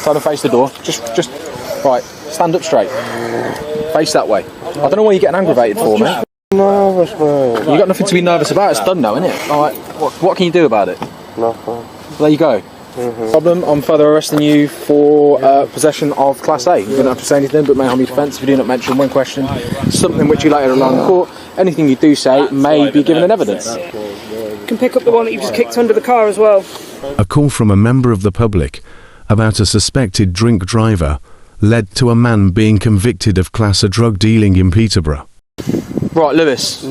Turn and face the door. Just right. Stand up straight. Face that way. I don't know why you're getting aggravated for, mate. Nervous, mate. You got nothing to be nervous about. It's done now, isn't it? All right. What can you do about it? Nothing. There you go. Problem. I'm further arresting you for possession of Class A. You don't have to say anything, but may harm your defence if you do not mention when questioned something which you later rely on in court. Anything you do say may be given in evidence. You can pick up the one that you just kicked under the car as well. A call from a member of the public about a suspected drink driver led to a man being convicted of Class A drug dealing in Peterborough. Right, Lewis.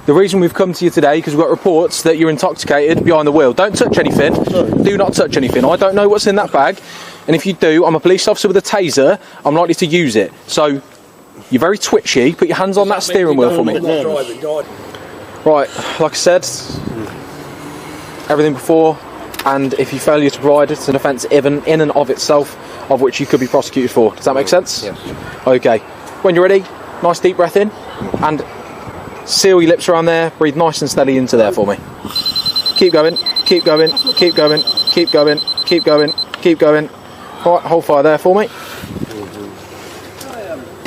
The reason we've come to you today because we've got reports that you're intoxicated behind the wheel. Don't touch anything. Do not touch anything. I don't know what's in that bag, and if you do, I'm a police officer with a taser. I'm likely to use it. So you're very twitchy. Put your hands on that steering wheel for me. Right, like I said, everything before, and if you failure to provide, it's an offence even in and of itself, of which you could be prosecuted for. Does that make sense? Yeah. Okay. When you're ready, nice deep breath in, and seal your lips around there. Breathe nice and steady into there for me. Keep going, keep going, keep going, keep going, keep going, keep going. Right, hold fire there for me.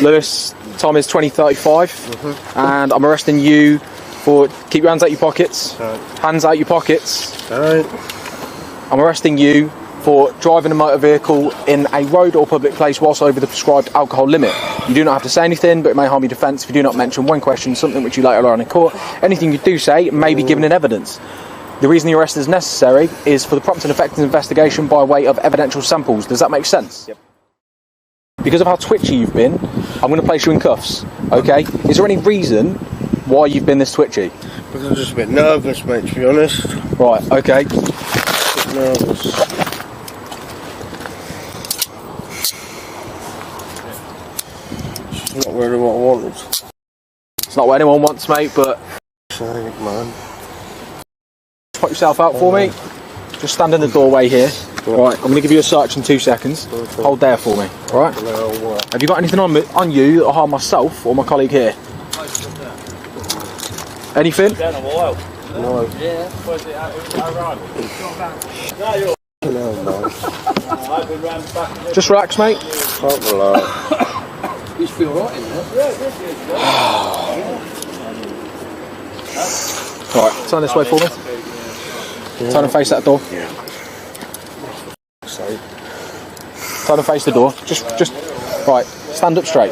Lewis, time is 20:35, and I'm arresting you for keep your hands out your pockets. Hands out your pockets. I'm arresting you for driving a motor vehicle in a road or public place whilst over the prescribed alcohol limit. You do not have to say anything, but it may harm your defence if you do not mention when questioned something which you later learn in court. Anything you do say may be given in evidence. The reason the arrest is necessary is for the prompt and effective investigation by way of evidential samples. Does that make sense? Yep. Because of how twitchy you've been, I'm going to place you in cuffs, okay? Is there any reason why you've been this twitchy? Because I'm just a bit nervous, mate, to be honest. Right, okay. A bit nervous. It's not really what I wanted. It's not what anyone wants, mate, but... Sorry, man. Put yourself out for me. Just stand in the doorway here. Right, I'm going to give you a search in 2 seconds. Okay. Hold there for me, alright? Have you got anything on you that'll harm myself or my colleague here? Anything? No. No. Just relax, mate. Can't relax. You feel right in there? Alright, turn this way for me. Turn and face that door. Turn and face the door. Just right, stand up straight.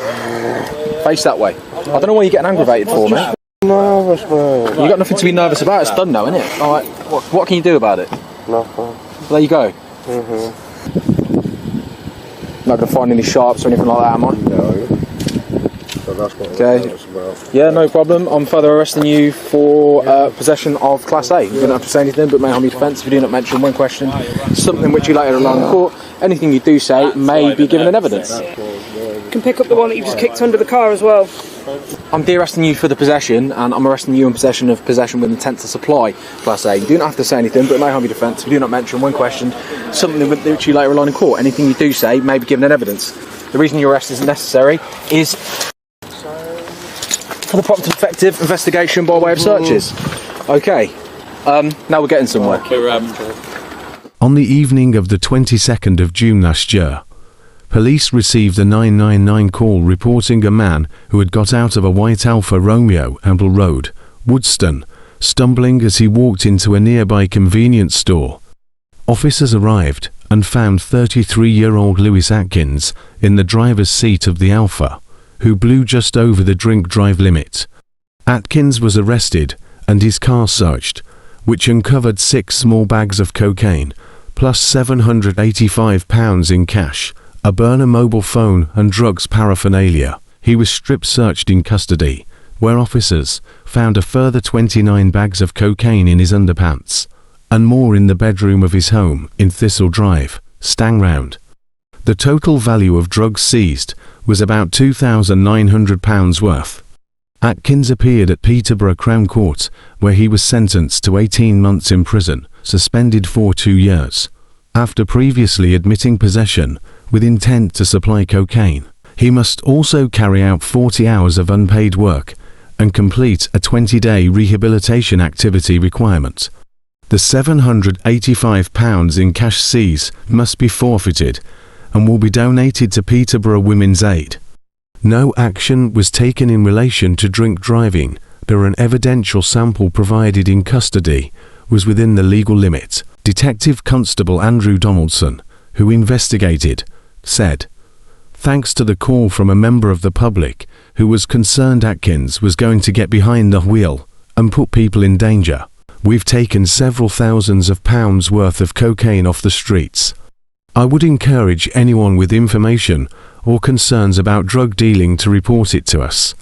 Face that way. I don't know why you're getting aggravated for, mate. Nervous, mate. You got nothing to be nervous about. It's done now, isn't it? Alright, what can you do about it? Nothing. There you go. Not going to find any sharps or anything like that, am I? No. So that's what Okay. it's about. Yeah, no problem. I'm further arresting you for possession of Class A. You don't have to say anything, but may harm your defence if you do not mention when questioned something which you later rely on in court. Anything you do say may be given in evidence. You can pick up the one that you just kicked under the car as well. I'm de-arresting you for the possession, and I'm arresting you in possession with intent to supply Class A. You do not have to say anything, but it may harm your defence if you do not mention when questioned something which you later rely on in court. Anything you do say may be given in evidence. The reason your arrest is necessary is for the prompt and effective investigation by way of searches. Okay, now we're getting somewhere. On the evening of the 22nd of June last year, police received a 999 call reporting a man who had got out of a white Alfa Romeo, Amble Road, Woodston, stumbling as he walked into a nearby convenience store. Officers arrived and found 33-year-old Lewis Atkins in the driver's seat of the Alfa, who blew just over the drink-drive limit. Atkins was arrested and his car searched, which uncovered 6 small bags of cocaine, plus £785 in cash, a burner mobile phone and drugs paraphernalia. He was strip-searched in custody, where officers found a further 29 bags of cocaine in his underpants, and more in the bedroom of his home in Thistle Drive, Stanground. The total value of drugs seized was about £2,900 worth. Atkins appeared at Peterborough Crown Court, where he was sentenced to 18 months in prison, suspended for 2 years. After previously admitting possession with intent to supply cocaine, he must also carry out 40 hours of unpaid work and complete a 20-day rehabilitation activity requirement. The £785 in cash seized must be forfeited, and will be donated to Peterborough Women's Aid. No action was taken in relation to drink driving, though an evidential sample provided in custody was within the legal limit. Detective Constable Andrew Donaldson, who investigated, said, "Thanks to the call from a member of the public who was concerned Atkins was going to get behind the wheel and put people in danger, we've taken several thousands of pounds worth of cocaine off the streets. I would encourage anyone with information or concerns about drug dealing to report it to us.